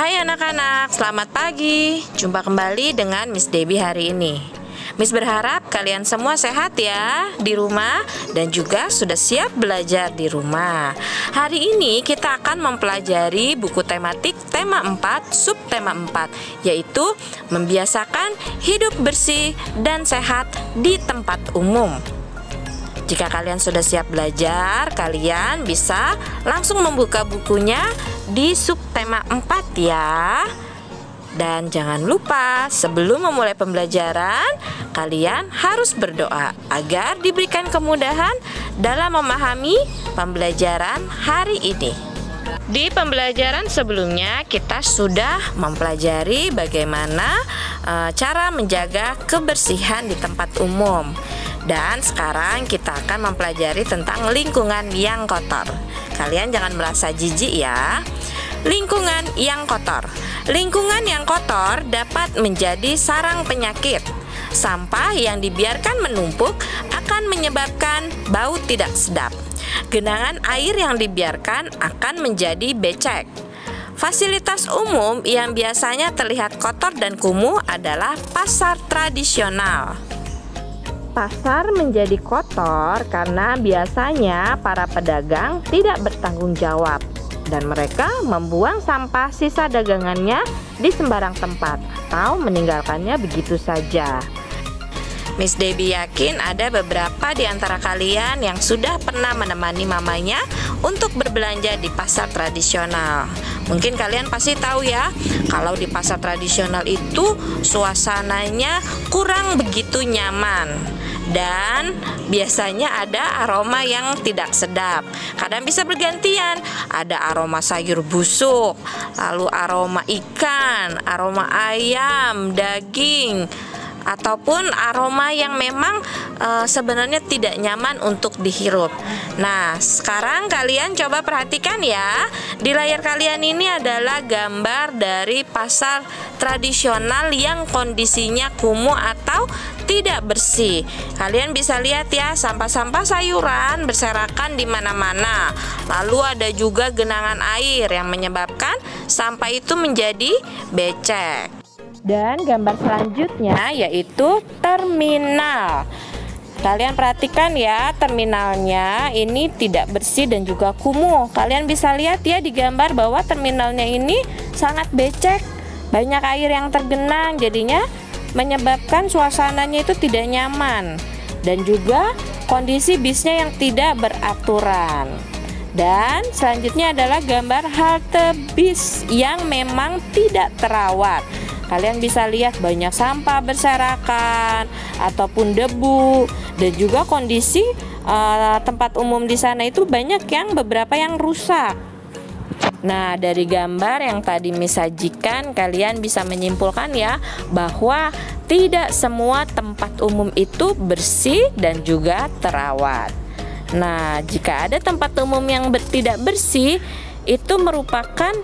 Hai anak-anak, selamat pagi. Jumpa kembali dengan Miss Debbie hari ini. Miss berharap kalian semua sehat ya di rumah dan juga sudah siap belajar di rumah. Hari ini kita akan mempelajari buku tematik tema 4, subtema 4, yaitu membiasakan hidup bersih dan sehat di tempat umum. Jika kalian sudah siap belajar, kalian bisa langsung membuka bukunya di subtema 4 ya. Dan jangan lupa, sebelum memulai pembelajaran, kalian harus berdoa agar diberikan kemudahan dalam memahami pembelajaran hari ini. Di pembelajaran sebelumnya, kita sudah mempelajari bagaimana cara menjaga kebersihan di tempat umum. Dan sekarang kita akan mempelajari tentang lingkungan yang kotor. Kalian jangan merasa jijik ya. Lingkungan yang kotor. Lingkungan yang kotor dapat menjadi sarang penyakit. Sampah yang dibiarkan menumpuk akan menyebabkan bau tidak sedap. Genangan air yang dibiarkan akan menjadi becek. Fasilitas umum yang biasanya terlihat kotor dan kumuh adalah pasar tradisional. Pasar menjadi kotor karena biasanya para pedagang tidak bertanggung jawab dan mereka membuang sampah sisa dagangannya di sembarang tempat atau meninggalkannya begitu saja. Miss Debbie yakin ada beberapa di antara kalian yang sudah pernah menemani mamanya untuk berbelanja di pasar tradisional. Mungkin kalian pasti tahu ya, kalau di pasar tradisional itu suasananya kurang begitu nyaman. Dan biasanya ada aroma yang tidak sedap. Kadang bisa bergantian, ada aroma sayur busuk, lalu aroma ikan, aroma ayam, daging, ataupun aroma yang memang sebenarnya tidak nyaman untuk dihirup. Nah, sekarang kalian coba perhatikan ya. Di layar kalian ini adalah gambar dari pasar tradisional yang kondisinya kumuh atau tidak bersih. Kalian bisa lihat ya, sampah-sampah sayuran berserakan di mana-mana. Lalu ada juga genangan air yang menyebabkan sampah itu menjadi becek. Dan gambar selanjutnya yaitu terminal. Kalian perhatikan ya, terminalnya ini tidak bersih dan juga kumuh. Kalian bisa lihat ya di gambar bahwa terminalnya ini sangat becek. Banyak air yang tergenang, jadinya menyebabkan suasananya itu tidak nyaman. Dan juga kondisi bisnya yang tidak beraturan. Dan selanjutnya adalah gambar halte bis yang memang tidak terawat. Kalian bisa lihat banyak sampah berserakan ataupun debu, dan juga kondisi tempat umum di sana itu banyak yang beberapa yang rusak. Nah, dari gambar yang tadi Miss sajikan, kalian bisa menyimpulkan ya bahwa tidak semua tempat umum itu bersih dan juga terawat. Nah, jika ada tempat umum yang tidak bersih, itu merupakan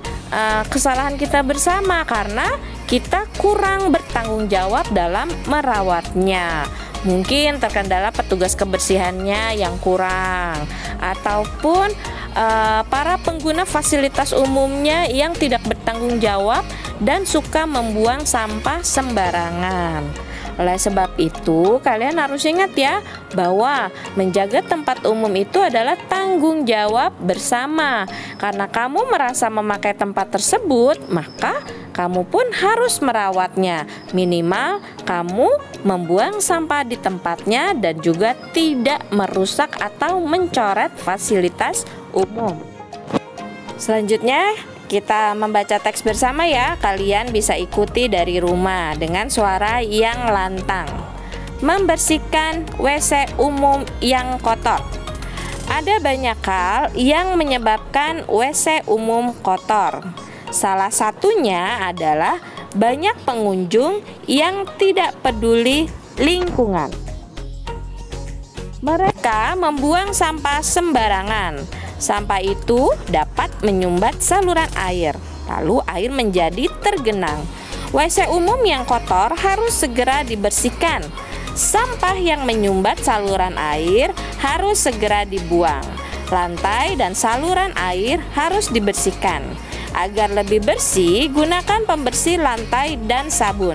kesalahan kita bersama karena kita kurang bertanggung jawab dalam merawatnya. Mungkin terkendala petugas kebersihannya yang kurang, ataupun para pengguna fasilitas umumnya yang tidak bertanggung jawab dan suka membuang sampah sembarangan. Oleh sebab itu, kalian harus ingat ya bahwa menjaga tempat umum itu adalah tanggung jawab bersama. Karena kamu merasa memakai tempat tersebut, maka kamu pun harus merawatnya. Minimal kamu membuang sampah di tempatnya dan juga tidak merusak atau mencoret fasilitas umum. Selanjutnya, kita membaca teks bersama ya. Kalian bisa ikuti dari rumah dengan suara yang lantang. Membersihkan WC umum yang kotor. Ada banyak hal yang menyebabkan WC umum kotor. Salah satunya adalah banyak pengunjung yang tidak peduli lingkungan. Mereka membuang sampah sembarangan. Sampah itu dapat menyumbat saluran air, lalu air menjadi tergenang. WC umum yang kotor harus segera dibersihkan. Sampah yang menyumbat saluran air harus segera dibuang. Lantai dan saluran air harus dibersihkan. Agar lebih bersih, gunakan pembersih lantai dan sabun.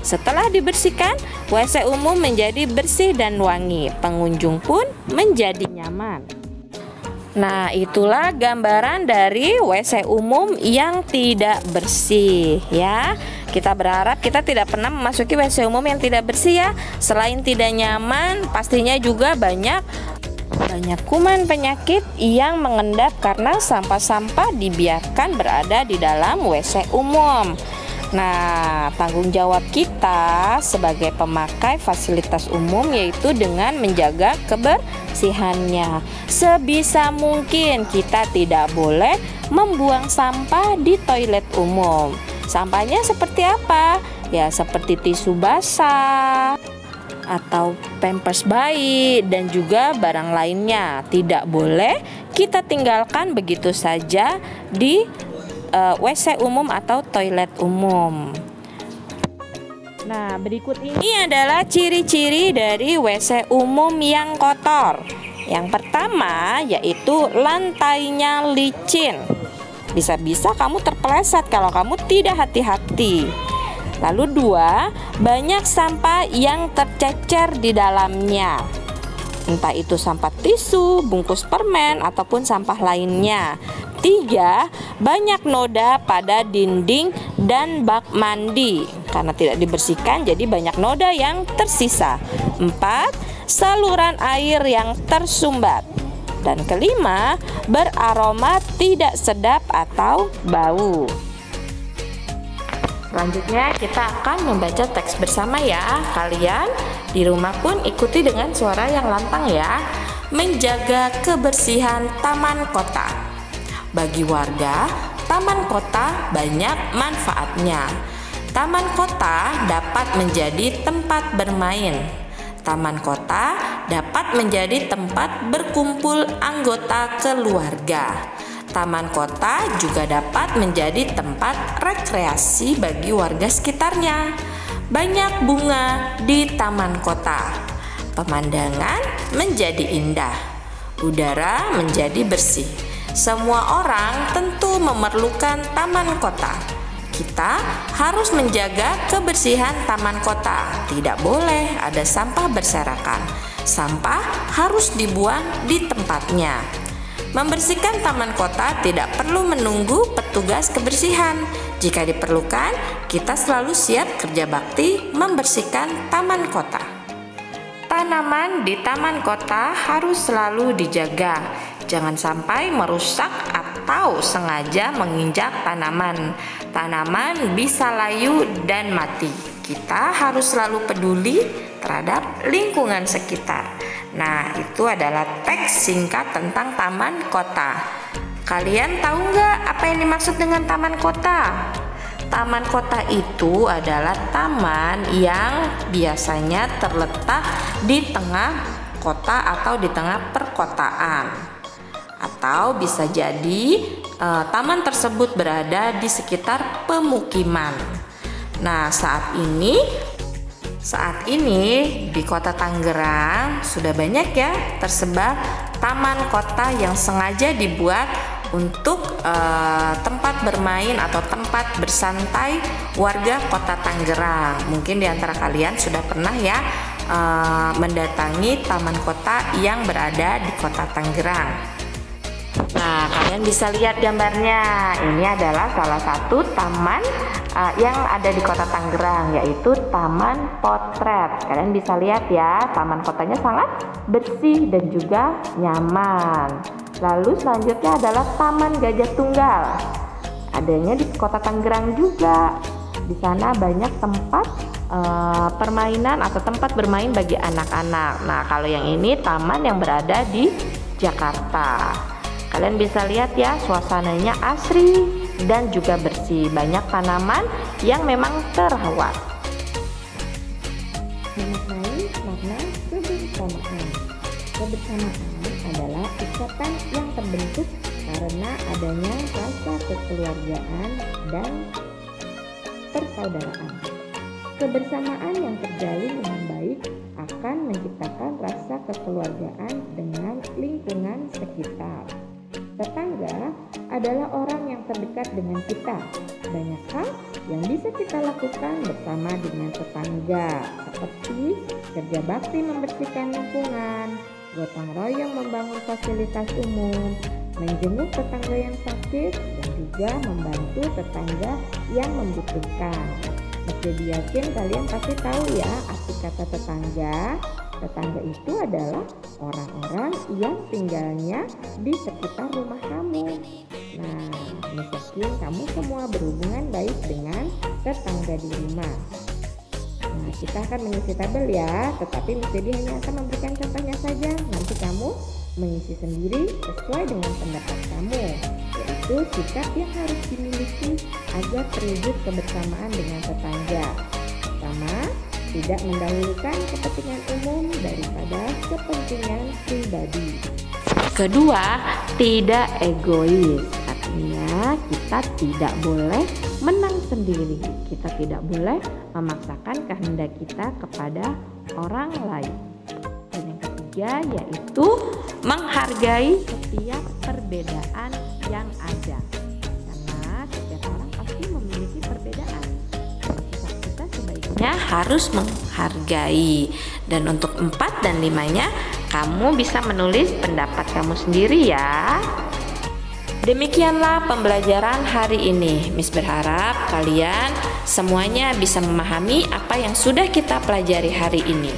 Setelah dibersihkan, WC umum menjadi bersih dan wangi. Pengunjung pun menjadi nyaman. Nah, itulah gambaran dari WC umum yang tidak bersih ya. Kita berharap kita tidak pernah memasuki WC umum yang tidak bersih ya. Selain tidak nyaman, pastinya juga banyak kuman penyakit yang mengendap karena sampah-sampah dibiarkan berada di dalam WC umum. Nah, tanggung jawab kita sebagai pemakai fasilitas umum yaitu dengan menjaga kebersihannya. Sebisa mungkin kita tidak boleh membuang sampah di toilet umum. Sampahnya seperti apa? Ya, seperti tisu basah atau pampers bayi dan juga barang lainnya. Tidak boleh kita tinggalkan begitu saja di WC umum atau toilet umum. Nah, berikut ini adalah ciri-ciri dari WC umum yang kotor. Yang pertama yaitu lantainya licin. Bisa-bisa kamu terpeleset kalau kamu tidak hati-hati. Lalu dua, banyak sampah yang tercecer di dalamnya. Entah itu sampah tisu, bungkus permen, ataupun sampah lainnya. 3. Banyak noda pada dinding dan bak mandi. Karena tidak dibersihkan, jadi banyak noda yang tersisa. 4. Saluran air yang tersumbat. Dan kelima, beraroma tidak sedap atau bau. Selanjutnya kita akan membaca teks bersama ya. Kalian di rumah pun ikuti dengan suara yang lantang ya. Menjaga kebersihan taman kota. Bagi warga, taman kota banyak manfaatnya. Taman kota dapat menjadi tempat bermain. Taman kota dapat menjadi tempat berkumpul anggota keluarga. Taman kota juga dapat menjadi tempat rekreasi bagi warga sekitarnya. Banyak bunga di taman kota. Pemandangan menjadi indah. Udara menjadi bersih. Semua orang tentu memerlukan taman kota. Kita harus menjaga kebersihan taman kota. Tidak boleh ada sampah berserakan. Sampah harus dibuang di tempatnya. Membersihkan taman kota tidak perlu menunggu petugas kebersihan. Jika diperlukan, kita selalu siap kerja bakti membersihkan taman kota. Tanaman di taman kota harus selalu dijaga. Jangan sampai merusak atau sengaja menginjak tanaman. Tanaman bisa layu dan mati. Kita harus selalu peduli terhadap lingkungan sekitar. Nah, itu adalah teks singkat tentang taman kota. Kalian tahu nggak apa yang dimaksud dengan taman kota? Taman kota itu adalah taman yang biasanya terletak di tengah kota atau di tengah perkotaan. Atau bisa jadi taman tersebut berada di sekitar pemukiman. Nah, saat ini di Kota Tangerang sudah banyak ya tersebar taman kota yang sengaja dibuat untuk tempat bermain atau tempat bersantai warga Kota Tangerang. Mungkin di antara kalian sudah pernah ya mendatangi taman kota yang berada di Kota Tangerang. Nah, kalian bisa lihat gambarnya. Ini adalah salah satu taman yang ada di Kota Tangerang, yaitu Taman Potret. Kalian bisa lihat ya, taman kotanya sangat bersih dan juga nyaman. Lalu selanjutnya adalah Taman Gajah Tunggal. Adanya di Kota Tangerang juga. Di sana banyak tempat permainan atau tempat bermain bagi anak-anak. Nah, kalau yang ini taman yang berada di Jakarta. Kalian bisa lihat ya, suasananya asri dan juga bersih. Banyak tanaman yang memang terawat. Memaknai makna kebersamaan. Kebersamaan adalah ikatan yang terbentuk karena adanya rasa kekeluargaan dan persaudaraan. Kebersamaan yang terjalin dengan baik akan menciptakan rasa kekeluargaan dengan lingkungan sekitar. Tetangga adalah orang yang terdekat dengan kita. Banyak hal yang bisa kita lakukan bersama dengan tetangga, seperti kerja bakti membersihkan lingkungan, gotong royong membangun fasilitas umum, menjenguk tetangga yang sakit, dan juga membantu tetangga yang membutuhkan. Mas Debbie yakin kalian pasti tahu ya arti kata tetangga. Tetangga itu adalah orang-orang yang tinggalnya di sekitar rumah kamu. Nah, Miss yakin kamu semua berhubungan baik dengan tetangga di rumah. Nah, kita akan mengisi tabel ya, tetapi Miss Debbie hanya akan memberikan contohnya saja. Nanti kamu mengisi sendiri sesuai dengan pendapat kamu, yaitu sikap yang harus dimiliki agar terwujud kebersamaan dengan tetangga. Pertama, tidak mendahulukan kepentingan umum daripada kepentingan pribadi. Kedua, tidak egois. Artinya kita tidak boleh menang sendiri. Kita tidak boleh memaksakan kehendak kita kepada orang lain. Dan yang ketiga yaitu menghargai setiap perbedaan yang ada. Karena setiap orang pasti memiliki perbedaan. Kita sebaiknya harus menghargai. Dan untuk 4 dan 5-nya kamu bisa menulis pendapat kamu sendiri ya. Demikianlah pembelajaran hari ini. Miss berharap kalian semuanya bisa memahami apa yang sudah kita pelajari hari ini.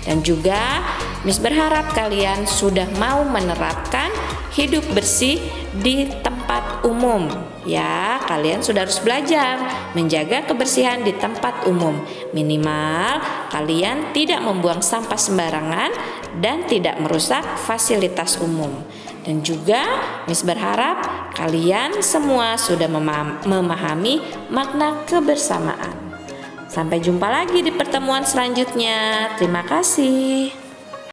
Dan juga Miss berharap kalian sudah mau menerapkan hidup bersih di tempat umum. Ya, kalian sudah harus belajar menjaga kebersihan di tempat umum. Minimal kalian tidak membuang sampah sembarangan dan tidak merusak fasilitas umum. Dan juga Miss berharap kalian semua sudah memahami makna kebersamaan. Sampai jumpa lagi di pertemuan selanjutnya. Terima kasih.